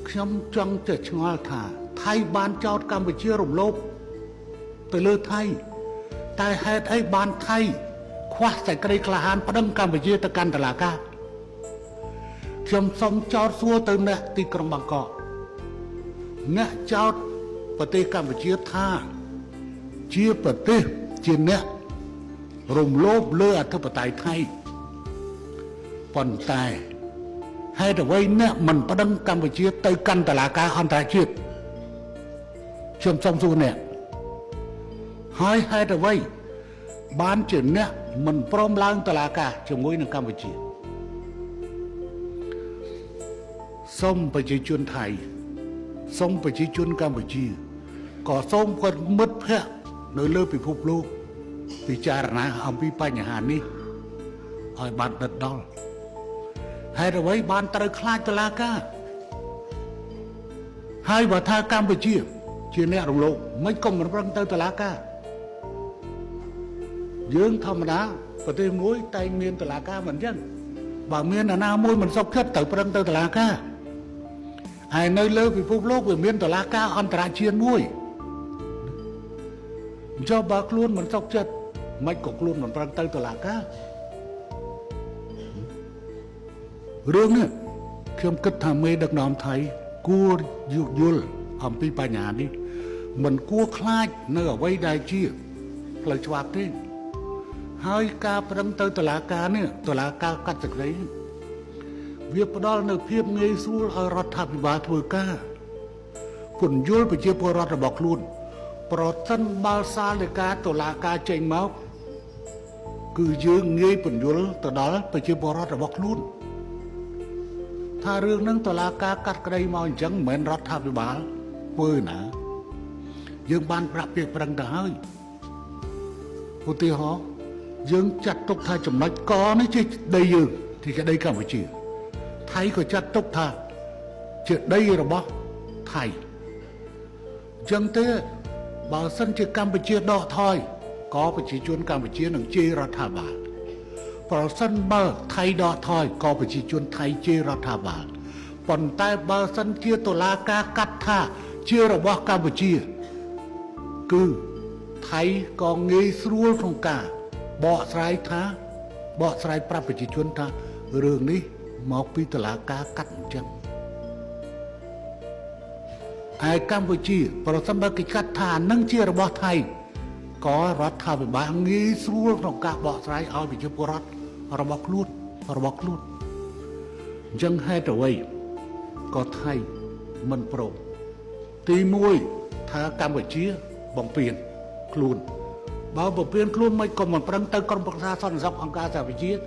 ខ្ញុំចង់จะឆ្ងល់ថាថៃបានចោទកម្ពុជារំលោភទៅលើថៃតែហេតុអីបានថៃខ្វះសេចក្តីក្លាហានប្តឹងកម្ពុជាទៅកាន់តុលាការខ្ញុំសូមចោទសួរទៅអ្នកទីក្រុងបាងកកអ្នកចោទប្រទេសកម្ពុជាថាជាប្រទេសជាអ្នករំលោភលើអធិបតេយ្យថៃប៉ុន្តែហេតុអ្វីអ្នកមិនប្តឹងកម្ពុជាទៅកាន់តុលាការអន្តរជាតិខ្ញុំសូមសួរអ្នកហើយហេតុអ្វីបានជាអ្នកមិនព្រមឡើងតុលាការជាមួយនឹងកម្ពុជាសូមប្រជាជនថៃសូមប្រជាជនកម្ពុជាក៏សូមគាត់មិត្តភ័ក្តិនៅលើពិភពលោកពិចារណាអំពីបញ្ហានេះឲ្យបានដិតដល់ហេតុអ្វីបានត្រូវខ្លាចតុលាការហើយបើថាកម្ពុជាជាអ្នករំលោភមិនក៏មិនប្រឹងទៅតុលាការយើងធម្មតាប្រទេសមួយតែមានតុលាការមិនអញ្ចឹងបើមានអាណាមួយមិនសុខចិត្តទៅប្រឹងទៅតុលាការហើយនៅលើពិភពលោកវាមានតុលាការអន្តរជាតិមួយចុះបើខ្លួនមិនសុខចិត្តមិនក៏ខ្លួនមិនប្រឹងទៅតុលាការរឿងនេះខ្ញុំគិតថាមេដឹកនាំថៃគួរយោគយល់អំពីបញ្ហានេះមិនគួរខ្លាចនៅអ្វីដែលជាផ្លូវច្បាប់ទេហើយការប្រឹងទៅតុលាការនេះតុលាការកាត់សេចក្តីវាផ្ដល់នៅភាពងាយស្រួលឲ្យរដ្ឋាភិបាលធ្វើការពន្យល់ប្រជាពលរដ្ឋរបស់ខ្លួនប្រសិនបើសាលដីកាតុលាការចេញមកគឺយើងងាយពន្យល់ទៅដល់ប្រជាពលរដ្ឋរបស់ខ្លួនថារឿងហ្នឹងតុលាការកាត់ក្តីមកអញ្ចឹងមិនមែនរដ្ឋាភិបាលធ្វើណាយើងបានប្រាប់ពាក្យប្រឹងទៅហើយឧទាហរណ៍យើងចាត់ទុកថាចំណុចកនេះជាដីយើងទីជាដីកម្ពុជាថៃក៏ចាត់ទុកថាជាដីរបស់ថៃអញ្ចឹងទេបើសិនជាកម្ពុជាដកថយក៏ប្រជាជនកម្ពុជានឹងជេររដ្ឋាភិបាលប្រសិនបើថៃដកថយក៏ប្រជាជនថៃជេររដ្ឋាភិបាលប៉ុន្តែបើសិនជាតុលាការកាត់ថាជារបស់កម្ពុជាគឺថៃក៏ងាយស្រួលក្នុងការបកស្រាយប្រាប់ប្រជាជនថារឿងនេះមកពីតុលាការកាត់អញ្ចឹងហើយកម្ពុជាប្រសិនបើគេកាត់ថានឹងជារបស់ថៃក៏រដ្ឋាភិបាលងាយស្រួលក្នុងការបកស្រាយឲ្យប្រជាពលរដ្ឋរបស់ខ្លួនអញ្ចឹងហេតុអ្វីក៏ថៃមិនព្រមទី1ថាកម្ពុជាបំពេញខ្លួនបើបំពេញខ្លួនមិនក៏មិនប្រឹងទៅក្រុមប្រឹក្សាសន្តិសុខអង្គការសហប្រជាជាតិ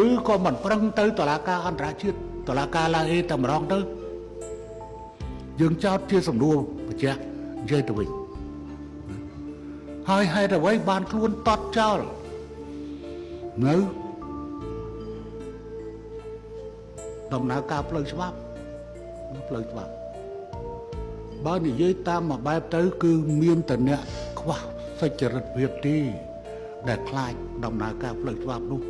ឬក៏មិនប្រឹងទៅតុលាការអន្តរជាតិតុលាការឡាអេតែម្ដងទៅយើងចោទជាសំណួរបញ្ជាក់និយាយទៅវិញហើយហេតុអ្វីបានខ្លួនតត់ចោលនៅដំណើរការផ្លូវច្បាប់បើនិយាយតាមមួយបែបទៅគឺមានតែអ្នកខ្វះសុចរិតភាពទេដែលខ្លាចដំណើរការផ្លូវច្បាប់នោះ